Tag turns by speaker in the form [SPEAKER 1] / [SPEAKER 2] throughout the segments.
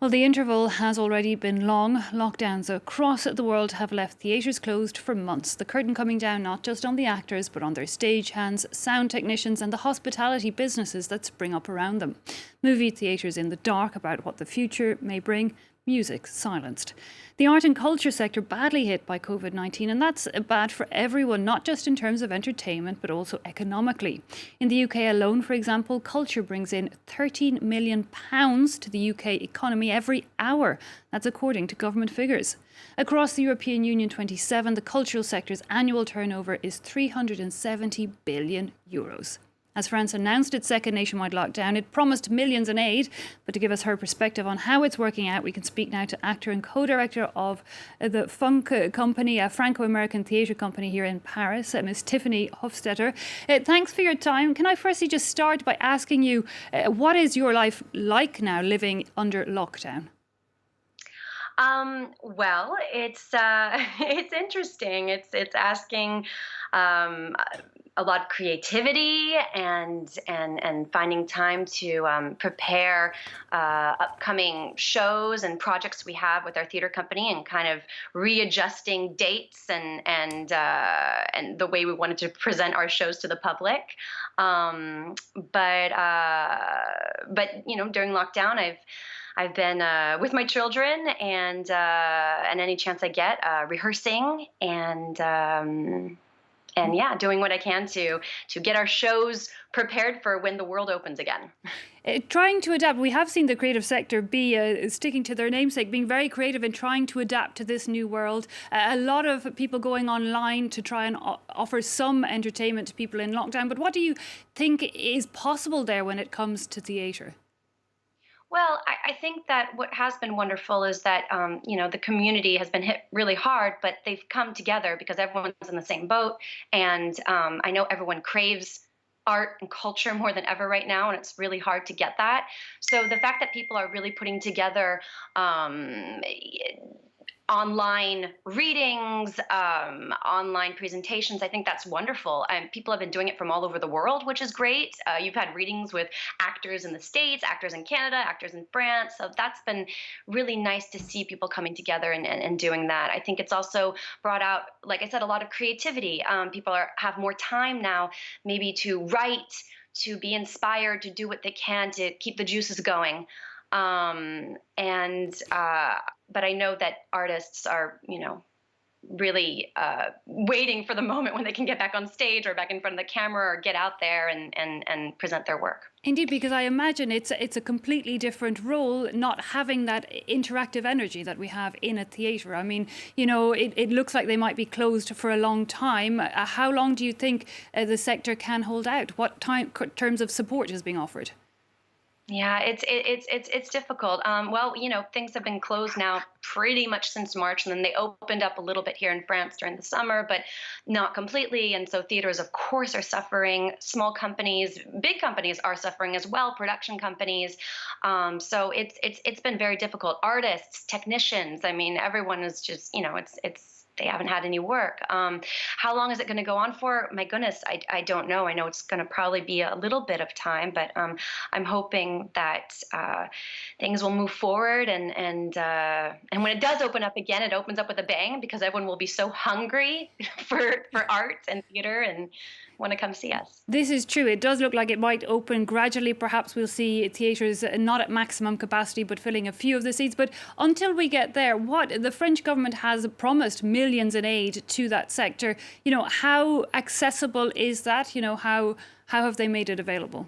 [SPEAKER 1] Well, the interval has already been long. Lockdowns across the world have left theatres closed for months. The curtain coming down not just on the actors, but on their stagehands, sound technicians, and the hospitality businesses that spring up around them. Movie theatres in the dark about what the future may bring. Music silenced. The art and culture sector badly hit by Covid-19, and that's bad for everyone, not just in terms of entertainment, but also economically. In the UK alone, for example, culture brings in £13 million to the UK economy every hour. That's according to government figures. Across the European Union 27, the cultural sector's annual turnover is €370 billion. As France announced its second nationwide lockdown, it promised millions in aid. But to give us her perspective on how it's working out, we can speak now to actor and co-director of the company, a Franco-American theatre company here in Paris, Miss Tiffany Hofstetter. Thanks for your time. Can I firstly just start by asking you, what is your life like now living under lockdown?
[SPEAKER 2] Well, it's it's interesting. It's asking um, a lot of creativity and finding time to prepare upcoming shows and projects we have with our theater company, and kind of readjusting dates and the way we wanted to present our shows to the public. Um, but during lockdown, I've been with my children and any chance I get, rehearsing and yeah, doing what I can to get our shows prepared for when the world opens again.
[SPEAKER 1] Trying to adapt. We have seen the creative sector be sticking to their namesake, being very creative and trying to adapt to this new world. A lot of people going online to try and offer some entertainment to people in lockdown. But what do you think is possible there when it comes to theatre?
[SPEAKER 2] Well, I think that what has been wonderful is that the community has been hit really hard, but they've come together because everyone's in the same boat, and I know everyone craves art and culture more than ever right now, and it's really hard to get that. So the fact that people are really putting together um, online readings, online presentations. I think that's wonderful. And people have been doing it from all over the world, which is great. You've had readings with actors in the States, actors in Canada, actors in France. So that's been really nice to see people coming together and doing that. I think it's also brought out, like I said, a lot of creativity. People have more time now, maybe to write, to be inspired, to do what they can to keep the juices going. And but I know that artists are, really waiting for the moment when they can get back on stage or back in front of the camera or get out there and present their work.
[SPEAKER 1] Indeed, because I imagine it's a completely different role not having that interactive energy that we have in a theatre. I mean, it looks like they might be closed for a long time. How long do you think the sector can hold out? What terms of support is being offered?
[SPEAKER 2] Yeah, it's difficult. Well, things have been closed now pretty much since March, and then they opened up a little bit here in France during the summer, but not completely. And so theaters, of course, are suffering. Small companies, big companies are suffering as well. Production companies. So it's been very difficult. Artists, technicians. I mean, everyone is just it's they haven't had any work. How long is it going to go on for? My goodness, I don't know. I know it's going to probably be a little bit of time, but I'm hoping that things will move forward, and when it does open up again, it opens up with a bang, because everyone will be so hungry for art and theater and want to come see us.
[SPEAKER 1] This is true. It does look like it might open gradually. Perhaps we'll see theatres not at maximum capacity, but filling a few of the seats. But until we get there, what the French government has promised millions in aid to that sector. How accessible is that? How have they made it available?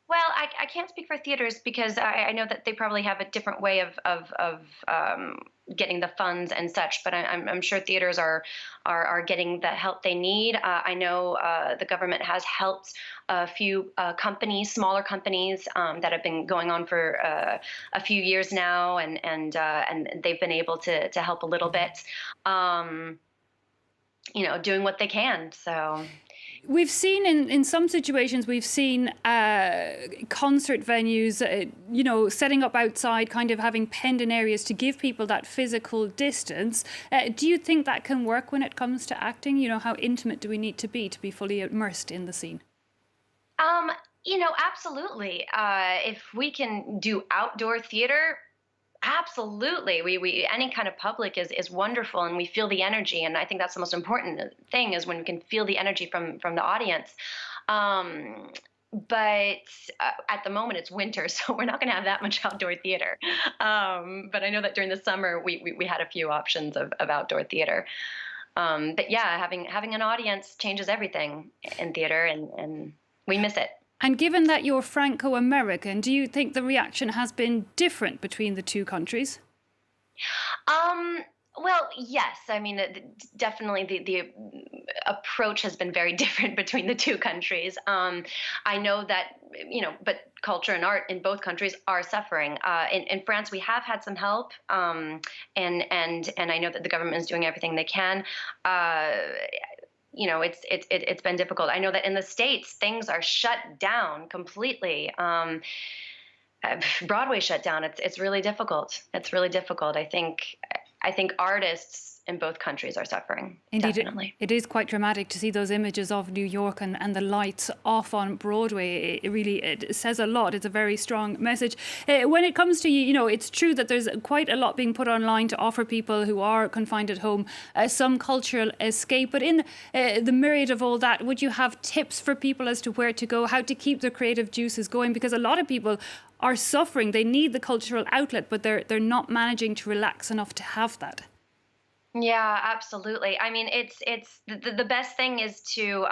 [SPEAKER 2] Well, I can't speak for theaters because I know that they probably have a different way of getting the funds and such. But I'm sure theaters are getting the help they need. I know the government has helped a few companies, smaller companies that have been going on for a few years now, and they've been able to help a little bit. Um, doing what they can. So.
[SPEAKER 1] We've seen in some situations, we've seen concert venues, setting up outside, kind of having penned in areas to give people that physical distance. Do you think that can work when it comes to acting? How intimate do we need to be fully immersed in the scene?
[SPEAKER 2] Absolutely. If we can do outdoor theater, absolutely. We any kind of public is wonderful, and we feel the energy, and I think that's the most important thing is when we can feel the energy from the audience. Um, but at the moment it's winter, so we're not going to have that much outdoor theater. But I know that during the summer we had a few options of outdoor theater. But yeah, having an audience changes everything in theater, and we miss it.
[SPEAKER 1] And given that you're Franco-American, do you think the reaction has been different between the two countries?
[SPEAKER 2] Um, well, yes. I mean, definitely the approach has been very different between the two countries. I know that, but culture and art in both countries are suffering. In France, we have had some help, and I know that the government is doing everything they can. Uh, it's been difficult. I know that in the States, things are shut down completely. Broadway shut down. It's really difficult. It's really difficult. I think artists in both countries are suffering.
[SPEAKER 1] Indeed,
[SPEAKER 2] Definitely.
[SPEAKER 1] it is quite dramatic to see those images of New York and the lights off on Broadway. It says a lot. It's a very strong message. When it comes to, it's true that there's quite a lot being put online to offer people who are confined at home some cultural escape. But in the myriad of all that, would you have tips for people as to where to go, how to keep their creative juices going? Because a lot of people are suffering. They need the cultural outlet, but they're not managing to relax enough to have that.
[SPEAKER 2] Yeah, absolutely. I mean, it's the best thing is to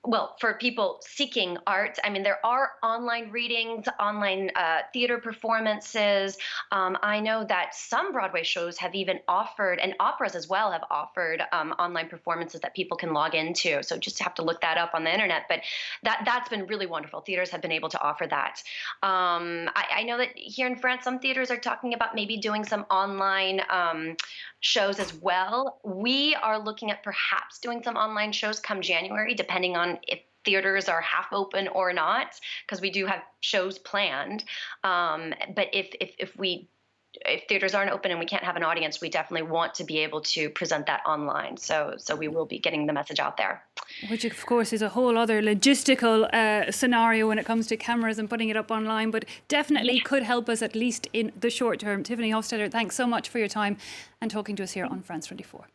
[SPEAKER 2] well, for people seeking art, I mean, there are online readings, online theater performances. I know that some Broadway shows have even offered, and operas as well have offered online performances that people can log into. So just have to look that up on the internet. But that's been really wonderful. Theaters have been able to offer that. I know that here in France, some theaters are talking about maybe doing some online shows as well. We are looking at perhaps doing some online shows come January, depending on if theaters are half open or not, because we do have shows planned. But if theaters aren't open and we can't have an audience, we definitely want to be able to present that online. So we will be getting the message out there.
[SPEAKER 1] Which, of course, is a whole other logistical scenario when it comes to cameras and putting it up online, but definitely could help us at least in the short term. Tiffany Hofstetter, thanks so much for your time and talking to us here on France 24.